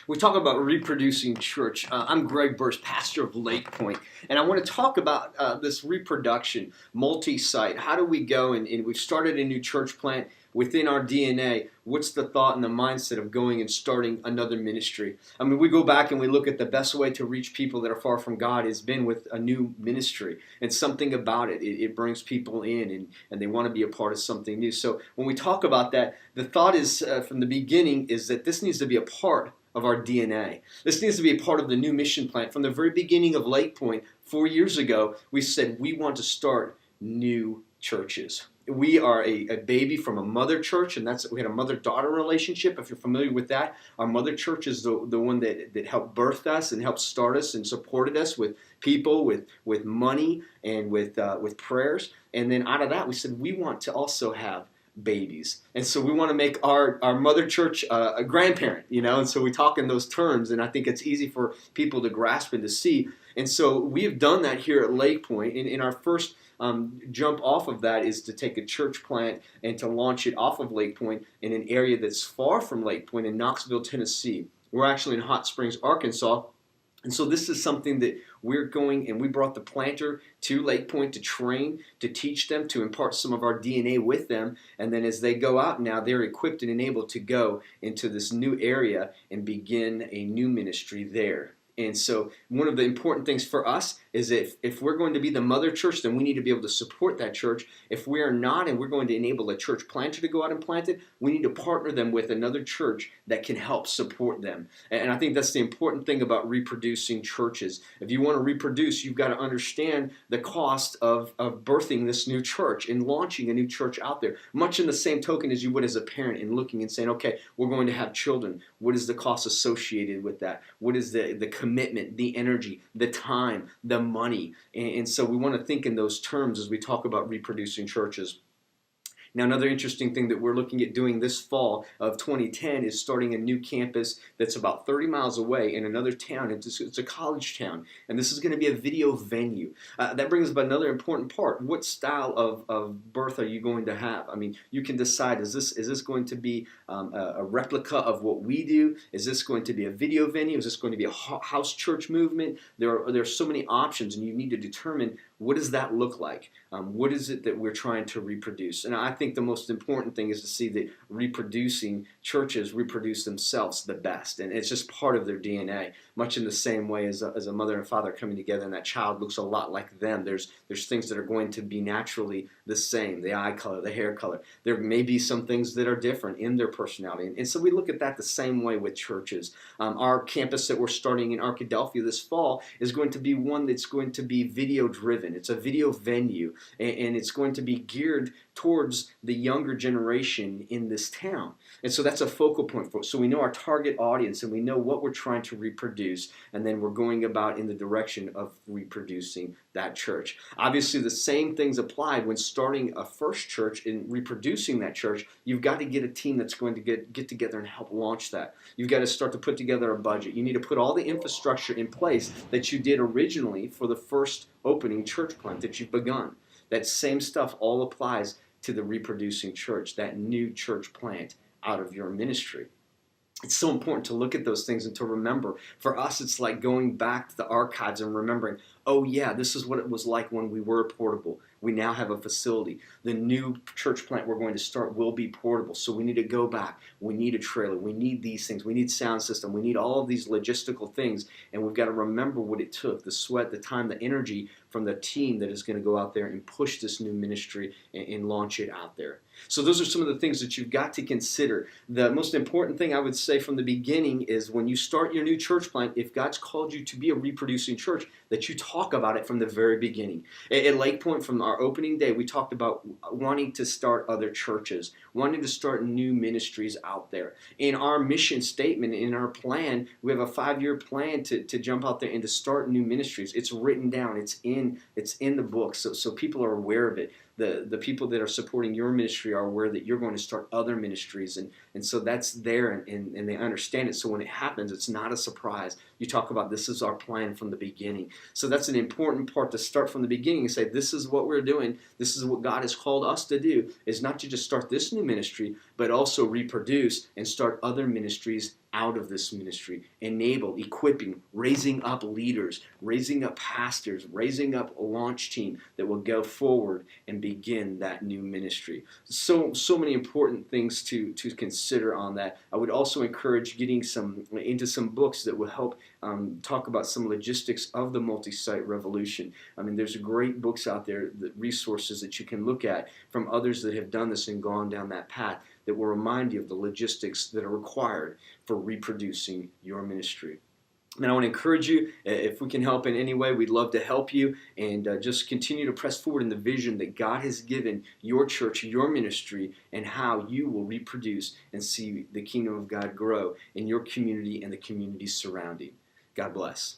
We talk about reproducing church. I'm Greg Burst, pastor of Lake Point, and I want to talk about this reproduction, multi-site. How do we go and we've started a new church plant within our DNA? What's the thought and the mindset of going and starting another ministry? I mean, we go back and we look at the best way to reach people that are far from God has been with a new ministry, and something about it brings people in and they want to be a part of something new. So when we talk about that, the thought is from the beginning is that this needs to be a part of our DNA. This needs to be a part of the new mission plan. From the very beginning of Lake Point, 4 years ago, we said we want to start new churches. We are a baby from a mother church, and we had a mother-daughter relationship. If you're familiar with that, our mother church is the one that helped birth us and helped start us and supported us with people, with money, and with prayers. And then out of that, we said we want to also have babies. And so we want to make our mother church a grandparent, and so we talk in those terms, and I think it's easy for people to grasp and to see. And so we have done that here at Lake Point. In our first jump off of that is to take a church plant and to launch it off of Lake Point in an area that's far from Lake Point in Knoxville, Tennessee. We're actually in Hot Springs, Arkansas. And so this is something that we're going, and we brought the planter to Lake Point to train, to teach them, to impart some of our DNA with them. And then as they go out now, they're equipped and enabled to go into this new area and begin a new ministry there. And so one of the important things for us is if we're going to be the mother church, then we need to be able to support that church. If we are not, and we're going to enable a church planter to go out and plant it, we need to partner them with another church that can help support them. And I think that's the important thing about reproducing churches. If you want to reproduce, you've got to understand the cost of birthing this new church and launching a new church out there. Much in the same token as you would as a parent in looking and saying, okay, we're going to have children. What is the cost associated with that? What is the commitment, the energy, the time, the money? And so we want to think in those terms as we talk about reproducing churches. Now, another interesting thing that we're looking at doing this fall of 2010 is starting a new campus that's about 30 miles away in another town. It's a college town, and this is going to be a video venue. That brings up another important part. What style of birth are you going to have? I mean, you can decide, is this going to be a replica of what we do? Is this going to be a video venue? Is this going to be a house church movement? There are so many options, and you need to determine what does that look like? What is it that we're trying to reproduce? And I think the most important thing is to see that reproducing churches reproduce themselves the best. And it's just part of their DNA, much in the same way as a mother and father coming together and that child looks a lot like them. There's things that are going to be naturally the same, the eye color, the hair color. There may be some things that are different in their personality. And so we look at that the same way with churches. Our campus that we're starting in Arkadelphia this fall is going to be one that's going to be video driven. It's a video venue, and it's going to be geared towards the younger generation in this town. And so that's a focal point for us. So we know our target audience, and we know what we're trying to reproduce, and then we're going about in the direction of reproducing that church. Obviously, the same things apply when starting a first church and reproducing that church. You've got to get a team that's going to get together and help launch that. You've got to start to put together a budget. You need to put all the infrastructure in place that you did originally for the first opening church plant that you've begun. That same stuff all applies to the reproducing church, that new church plant out of your ministry. It's so important to look at those things and to remember. For us, it's like going back to the archives and remembering, oh yeah, this is what it was like when we were portable. We now have a facility. The new church plant we're going to start will be portable. So we need to go back. We need a trailer. We need these things. We need sound system. We need all of these logistical things. And we've got to remember what it took, the sweat, the time, the energy from the team that is going to go out there and push this new ministry and launch it out there. So those are some of the things that you've got to consider. The most important thing I would say from the beginning is when you start your new church plant, if God's called you to be a reproducing church, that you talk about it from the very beginning. At Lake Point, from our opening day, we talked about wanting to start other churches, wanting to start new ministries out there. In our mission statement, in our plan, we have a 5-year plan to jump out there and to start new ministries. It's written down. It's in the book, so people are aware of it. The people that are supporting your ministry are aware that you're going to start other ministries, and so that's there, and they understand it. So when it happens, it's not a surprise. You talk about this is our plan from the beginning. So that's an important part to start from the beginning and say, this is what we're doing. This is what God has called us to do, is not to just start this new ministry, but also reproduce and start other ministries out of this ministry, enable, equipping, raising up leaders, raising up pastors, raising up a launch team that will go forward and begin that new ministry. So many important things to consider on that. I would also encourage getting into some books that will help talk about some logistics of the multi-site revolution. I mean, there's great books out there, resources that you can look at from others that have done this and gone down that path that will remind you of the logistics that are required for reproducing your ministry. And I want to encourage you, if we can help in any way, we'd love to help you, and just continue to press forward in the vision that God has given your church, your ministry, and how you will reproduce and see the kingdom of God grow in your community and the communities surrounding. God bless.